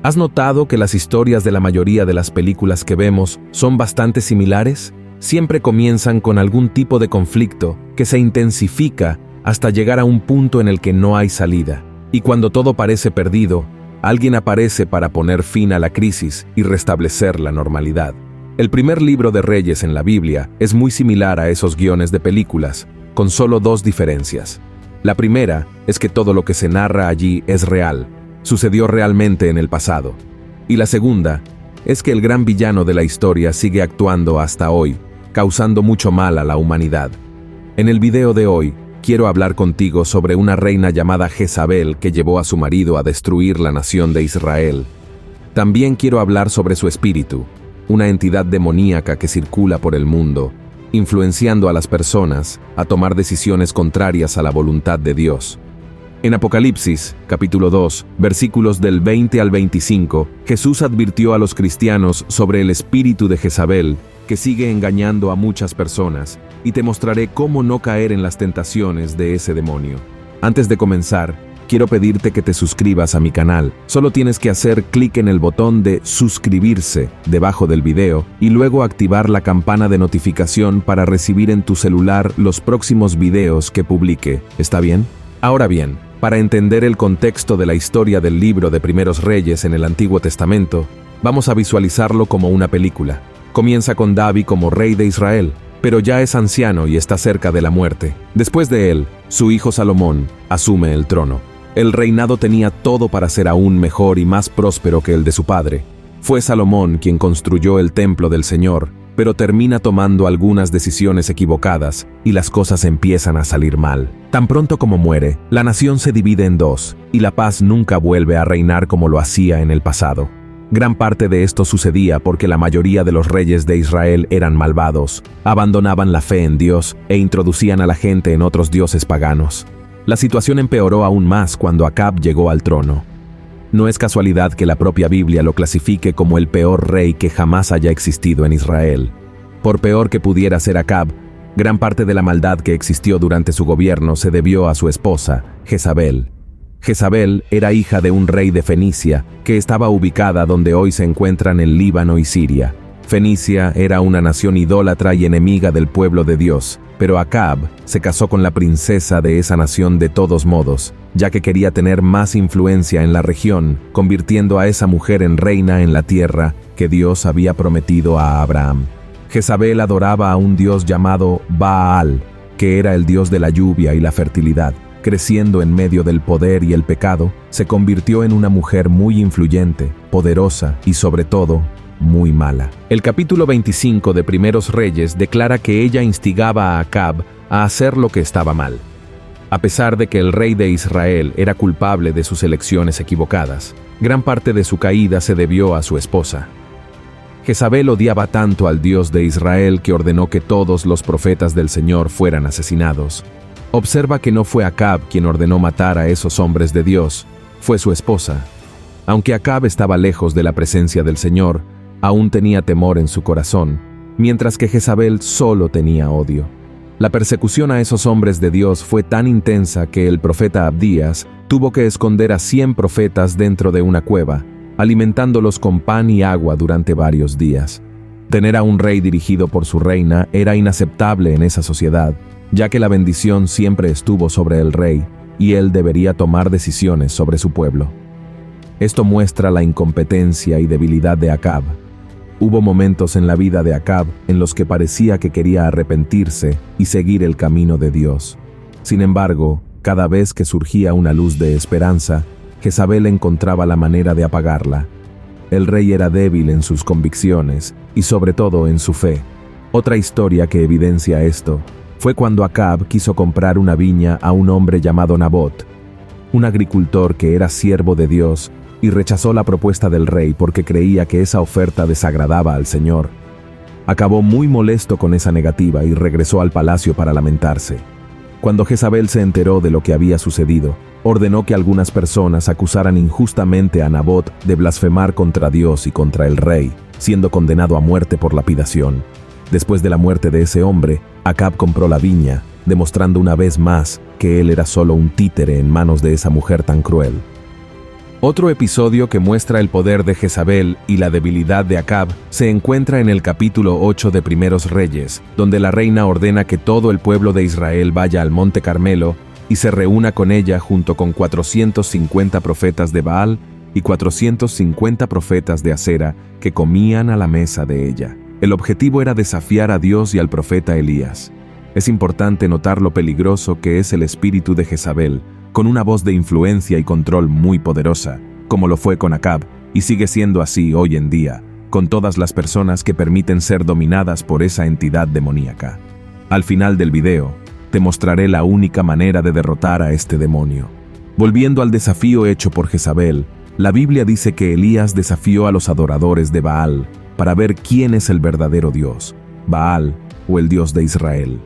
¿Has notado que las historias de la mayoría de las películas que vemos son bastante similares? Siempre comienzan con algún tipo de conflicto que se intensifica hasta llegar a un punto en el que no hay salida. Y cuando todo parece perdido, alguien aparece para poner fin a la crisis y restablecer la normalidad. El primer libro de Reyes en la Biblia es muy similar a esos guiones de películas, con solo dos diferencias. La primera es que todo lo que se narra allí es real, sucedió realmente en el pasado. Y la segunda es que el gran villano de la historia sigue actuando hasta hoy, causando mucho mal a la humanidad. En el video de hoy, quiero hablar contigo sobre una reina llamada Jezabel que llevó a su marido a destruir la nación de Israel. También quiero hablar sobre su espíritu, una entidad demoníaca que circula por el mundo, influenciando a las personas a tomar decisiones contrarias a la voluntad de Dios. En Apocalipsis, capítulo 2, versículos del 20 al 25, Jesús advirtió a los cristianos sobre el espíritu de Jezabel, que sigue engañando a muchas personas, y te mostraré cómo no caer en las tentaciones de ese demonio. Antes de comenzar, quiero pedirte que te suscribas a mi canal. Solo tienes que hacer clic en el botón de suscribirse debajo del video y luego activar la campana de notificación para recibir en tu celular los próximos videos que publique. ¿Está bien? Ahora bien, para entender el contexto de la historia del libro de Primeros Reyes en el Antiguo Testamento, vamos a visualizarlo como una película. Comienza con David como rey de Israel, pero ya es anciano y está cerca de la muerte. Después de él, su hijo Salomón asume el trono. El reinado tenía todo para ser aún mejor y más próspero que el de su padre. Fue Salomón quien construyó el templo del Señor, pero termina tomando algunas decisiones equivocadas y las cosas empiezan a salir mal. Tan pronto como muere, la nación se divide en dos y la paz nunca vuelve a reinar como lo hacía en el pasado. Gran parte de esto sucedía porque la mayoría de los reyes de Israel eran malvados, abandonaban la fe en Dios e introducían a la gente en otros dioses paganos. La situación empeoró aún más cuando Acab llegó al trono. No es casualidad que la propia Biblia lo clasifique como el peor rey que jamás haya existido en Israel. Por peor que pudiera ser Acab, gran parte de la maldad que existió durante su gobierno se debió a su esposa, Jezabel. Jezabel era hija de un rey de Fenicia, que estaba ubicada donde hoy se encuentran el Líbano y Siria. Fenicia era una nación idólatra y enemiga del pueblo de Dios, pero Acab se casó con la princesa de esa nación de todos modos, ya que quería tener más influencia en la región, convirtiendo a esa mujer en reina en la tierra que Dios había prometido a Abraham. Jezabel adoraba a un dios llamado Baal, que era el dios de la lluvia y la fertilidad. Creciendo en medio del poder y el pecado, se convirtió en una mujer muy influyente, poderosa y sobre todo, muy mala. El capítulo 25 de Primeros Reyes declara que ella instigaba a Acab a hacer lo que estaba mal. A pesar de que el rey de Israel era culpable de sus elecciones equivocadas, gran parte de su caída se debió a su esposa. Jezabel odiaba tanto al Dios de Israel que ordenó que todos los profetas del Señor fueran asesinados. Observa que no fue Acab quien ordenó matar a esos hombres de Dios, fue su esposa. Aunque Acab estaba lejos de la presencia del Señor, aún tenía temor en su corazón, mientras que Jezabel solo tenía odio. La persecución a esos hombres de Dios fue tan intensa que el profeta Abdías tuvo que esconder a 100 profetas dentro de una cueva, alimentándolos con pan y agua durante varios días. Tener a un rey dirigido por su reina era inaceptable en esa sociedad, ya que la bendición siempre estuvo sobre el rey y él debería tomar decisiones sobre su pueblo. Esto muestra la incompetencia y debilidad de Acab. Hubo momentos en la vida de Acab en los que parecía que quería arrepentirse y seguir el camino de Dios. Sin embargo, cada vez que surgía una luz de esperanza, Jezabel encontraba la manera de apagarla. El rey era débil en sus convicciones y sobre todo en su fe. Otra historia que evidencia esto fue cuando Acab quiso comprar una viña a un hombre llamado Nabot, un agricultor que era siervo de Dios, y rechazó la propuesta del rey porque creía que esa oferta desagradaba al Señor. Acabó muy molesto con esa negativa y regresó al palacio para lamentarse. Cuando Jezabel se enteró de lo que había sucedido, ordenó que algunas personas acusaran injustamente a Nabot de blasfemar contra Dios y contra el rey, siendo condenado a muerte por lapidación. Después de la muerte de ese hombre, Acab compró la viña, demostrando una vez más que él era solo un títere en manos de esa mujer tan cruel. Otro episodio que muestra el poder de Jezabel y la debilidad de Acab se encuentra en el capítulo 8 de Primeros Reyes, donde la reina ordena que todo el pueblo de Israel vaya al monte Carmelo y se reúna con ella junto con 450 profetas de Baal y 450 profetas de Acera que comían a la mesa de ella. El objetivo era desafiar a Dios y al profeta Elías. Es importante notar lo peligroso que es el espíritu de Jezabel, con una voz de influencia y control muy poderosa, como lo fue con Acab, y sigue siendo así hoy en día, con todas las personas que permiten ser dominadas por esa entidad demoníaca. Al final del video, te mostraré la única manera de derrotar a este demonio. Volviendo al desafío hecho por Jezabel, la Biblia dice que Elías desafió a los adoradores de Baal para ver quién es el verdadero Dios, Baal o el Dios de Israel.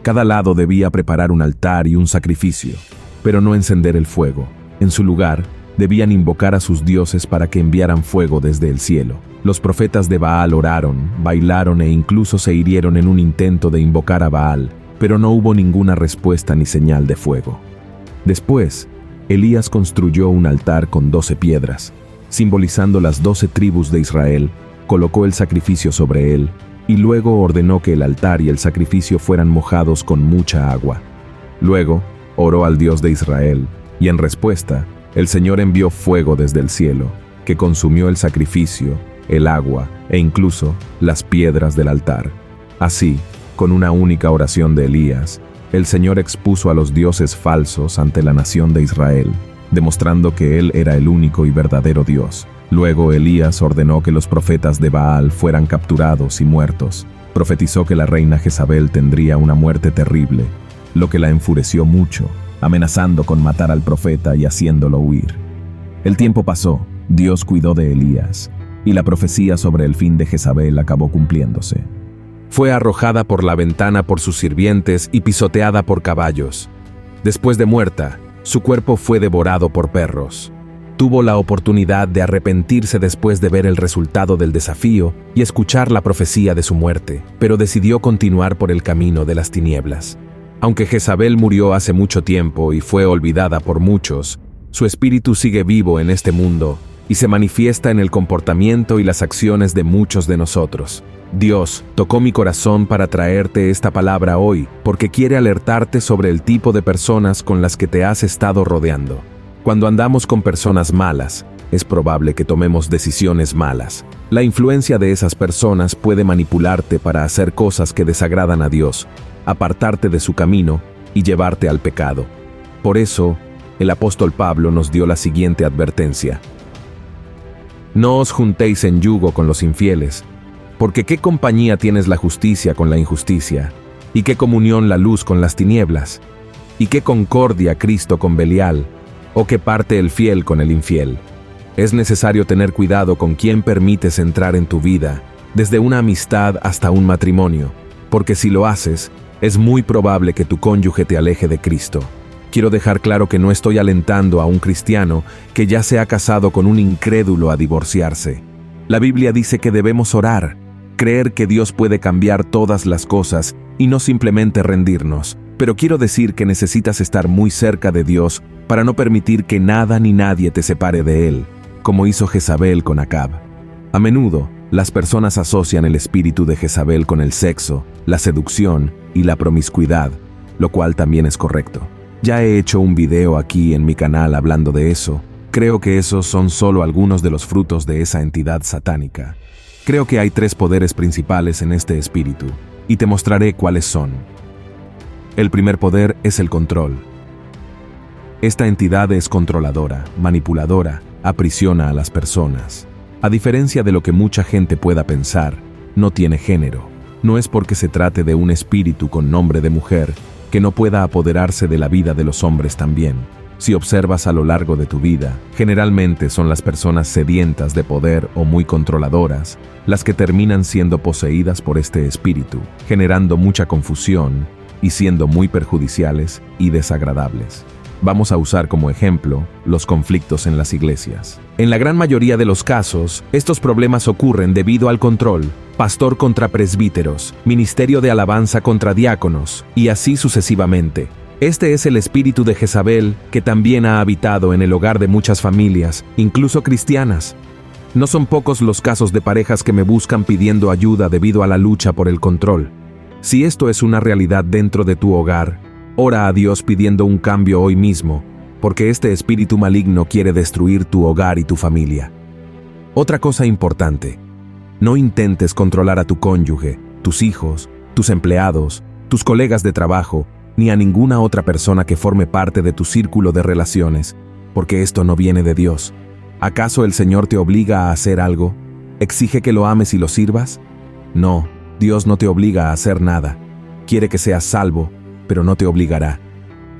Cada lado debía preparar un altar y un sacrificio, pero no encender el fuego. En su lugar, debían invocar a sus dioses para que enviaran fuego desde el cielo. Los profetas de Baal oraron, bailaron e incluso se hirieron en un intento de invocar a Baal, pero no hubo ninguna respuesta ni señal de fuego. Después, Elías construyó un altar con 12 piedras, simbolizando las 12 tribus de Israel, colocó el sacrificio sobre él, y luego ordenó que el altar y el sacrificio fueran mojados con mucha agua. Luego, oró al Dios de Israel, y en respuesta, el Señor envió fuego desde el cielo, que consumió el sacrificio, el agua e incluso las piedras del altar. Así, con una única oración de Elías, el Señor expuso a los dioses falsos ante la nación de Israel, demostrando que Él era el único y verdadero Dios. Luego Elías ordenó que los profetas de Baal fueran capturados y muertos. Profetizó que la reina Jezabel tendría una muerte terrible, lo que la enfureció mucho, amenazando con matar al profeta y haciéndolo huir. El tiempo pasó, Dios cuidó de Elías, y la profecía sobre el fin de Jezabel acabó cumpliéndose. Fue arrojada por la ventana por sus sirvientes y pisoteada por caballos. Después de muerta, su cuerpo fue devorado por perros. Tuvo la oportunidad de arrepentirse después de ver el resultado del desafío y escuchar la profecía de su muerte, pero decidió continuar por el camino de las tinieblas. Aunque Jezabel murió hace mucho tiempo y fue olvidada por muchos, su espíritu sigue vivo en este mundo y se manifiesta en el comportamiento y las acciones de muchos de nosotros. Dios tocó mi corazón para traerte esta palabra hoy porque quiere alertarte sobre el tipo de personas con las que te has estado rodeando. Cuando andamos con personas malas, es probable que tomemos decisiones malas. La influencia de esas personas puede manipularte para hacer cosas que desagradan a Dios, apartarte de su camino y llevarte al pecado. Por eso, el apóstol Pablo nos dio la siguiente advertencia: no os juntéis en yugo con los infieles, porque ¿qué compañía tienes la justicia con la injusticia? ¿Y qué comunión la luz con las tinieblas? ¿Y qué concordia Cristo con Belial? ¿O qué parte el fiel con el infiel? Es necesario tener cuidado con quién permites entrar en tu vida, desde una amistad hasta un matrimonio, porque si lo haces, es muy probable que tu cónyuge te aleje de Cristo. Quiero dejar claro que no estoy alentando a un cristiano que ya se ha casado con un incrédulo a divorciarse. La Biblia dice que debemos orar, creer que Dios puede cambiar todas las cosas y no simplemente rendirnos. Pero quiero decir que necesitas estar muy cerca de Dios para no permitir que nada ni nadie te separe de Él, como hizo Jezabel con Acab. A menudo, las personas asocian el espíritu de Jezabel con el sexo, la seducción y la promiscuidad, lo cual también es correcto. Ya he hecho un video aquí en mi canal hablando de eso. Creo que esos son solo algunos de los frutos de esa entidad satánica. Creo que hay 3 poderes principales en este espíritu, y te mostraré cuáles son. El primer poder es el control. Esta entidad es controladora, manipuladora, aprisiona a las personas. A diferencia de lo que mucha gente pueda pensar, no tiene género. No es porque se trate de un espíritu con nombre de mujer que no pueda apoderarse de la vida de los hombres también. Si observas a lo largo de tu vida, generalmente son las personas sedientas de poder o muy controladoras las que terminan siendo poseídas por este espíritu, generando mucha confusión y siendo muy perjudiciales y desagradables. Vamos a usar como ejemplo los conflictos en las iglesias. En la gran mayoría de los casos, estos problemas ocurren debido al control. Pastor contra presbíteros, ministerio de alabanza contra diáconos, y así sucesivamente. Este es el espíritu de Jezabel que también ha habitado en el hogar de muchas familias, incluso cristianas. No son pocos los casos de parejas que me buscan pidiendo ayuda debido a la lucha por el control. Si esto es una realidad dentro de tu hogar, ora a Dios pidiendo un cambio hoy mismo, porque este espíritu maligno quiere destruir tu hogar y tu familia. Otra cosa importante: no intentes controlar a tu cónyuge, tus hijos, tus empleados, tus colegas de trabajo, ni a ninguna otra persona que forme parte de tu círculo de relaciones, porque esto no viene de Dios. ¿Acaso el Señor te obliga a hacer algo? ¿Exige que lo ames y lo sirvas? No, Dios no te obliga a hacer nada. Quiere que seas salvo, pero no te obligará.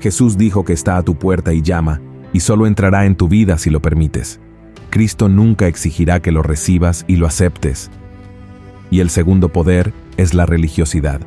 Jesús dijo que está a tu puerta y llama, y solo entrará en tu vida si lo permites. Cristo nunca exigirá que lo recibas y lo aceptes. Y el segundo poder es la religiosidad.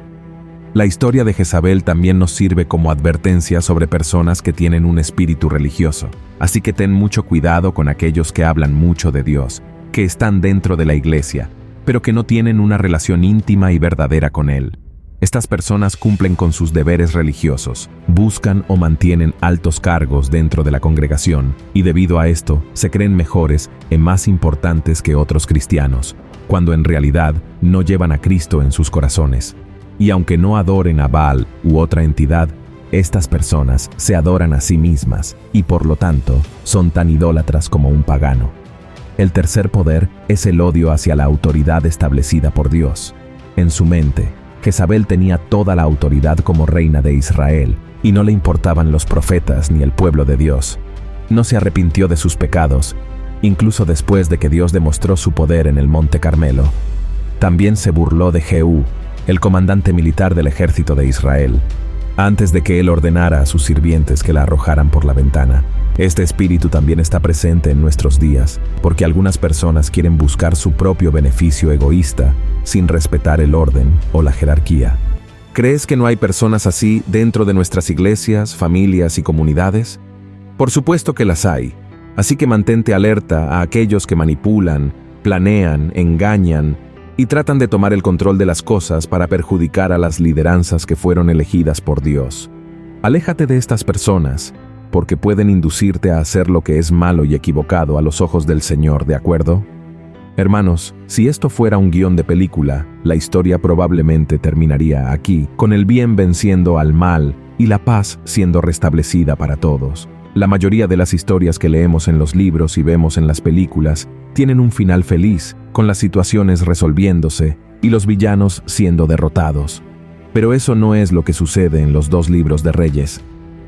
La historia de Jezabel también nos sirve como advertencia sobre personas que tienen un espíritu religioso. Así que ten mucho cuidado con aquellos que hablan mucho de Dios, que están dentro de la iglesia, pero que no tienen una relación íntima y verdadera con Él. Estas personas cumplen con sus deberes religiosos, buscan o mantienen altos cargos dentro de la congregación, y debido a esto se creen mejores y más importantes que otros cristianos, cuando en realidad no llevan a Cristo en sus corazones. Y aunque no adoren a Baal u otra entidad, estas personas se adoran a sí mismas y por lo tanto son tan idólatras como un pagano. El tercer poder es el odio hacia la autoridad establecida por Dios. En su mente, Jezabel tenía toda la autoridad como reina de Israel y no le importaban los profetas ni el pueblo de Dios. No se arrepintió de sus pecados, incluso después de que Dios demostró su poder en el Monte Carmelo. También se burló de Jehú, el comandante militar del ejército de Israel, antes de que él ordenara a sus sirvientes que la arrojaran por la ventana. Este espíritu también está presente en nuestros días, porque algunas personas quieren buscar su propio beneficio egoísta, sin respetar el orden o la jerarquía. ¿Crees que no hay personas así dentro de nuestras iglesias, familias y comunidades? Por supuesto que las hay, así que mantente alerta a aquellos que manipulan, planean, engañan y tratan de tomar el control de las cosas para perjudicar a las lideranzas que fueron elegidas por Dios. Aléjate de estas personas, porque pueden inducirte a hacer lo que es malo y equivocado a los ojos del Señor, ¿de acuerdo? Hermanos, si esto fuera un guión de película, la historia probablemente terminaría aquí, con el bien venciendo al mal y la paz siendo restablecida para todos. La mayoría de las historias que leemos en los libros y vemos en las películas tienen un final feliz, con las situaciones resolviéndose y los villanos siendo derrotados. Pero eso no es lo que sucede en los 2 libros de Reyes.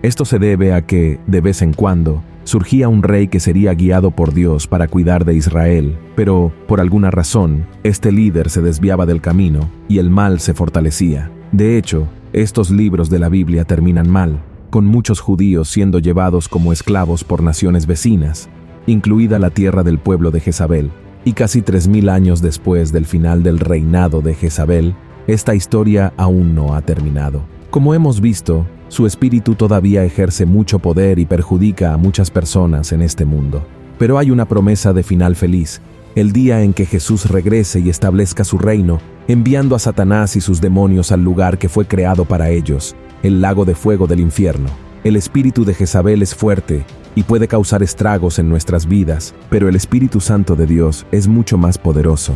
Esto se debe a que, de vez en cuando, surgía un rey que sería guiado por Dios para cuidar de Israel, pero, por alguna razón, este líder se desviaba del camino y el mal se fortalecía. De hecho, estos libros de la Biblia terminan mal, con muchos judíos siendo llevados como esclavos por naciones vecinas, incluida la tierra del pueblo de Jezabel. Y casi 3000 años después del final del reinado de Jezabel, esta historia aún no ha terminado. Como hemos visto, su espíritu todavía ejerce mucho poder y perjudica a muchas personas en este mundo. Pero hay una promesa de final feliz, el día en que Jesús regrese y establezca su reino, enviando a Satanás y sus demonios al lugar que fue creado para ellos, el lago de fuego del infierno. El espíritu de Jezabel es fuerte y puede causar estragos en nuestras vidas, pero el Espíritu Santo de Dios es mucho más poderoso,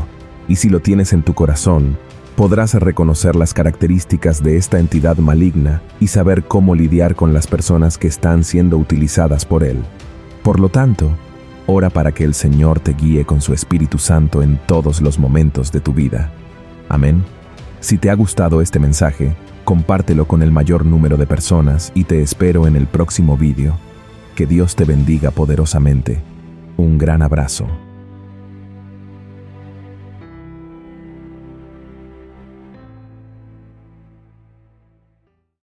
y si lo tienes en tu corazón, podrás reconocer las características de esta entidad maligna y saber cómo lidiar con las personas que están siendo utilizadas por él. Por lo tanto, ora para que el Señor te guíe con su Espíritu Santo en todos los momentos de tu vida. Amén. Si te ha gustado este mensaje, compártelo con el mayor número de personas y te espero en el próximo vídeo. Que Dios te bendiga poderosamente. Un gran abrazo.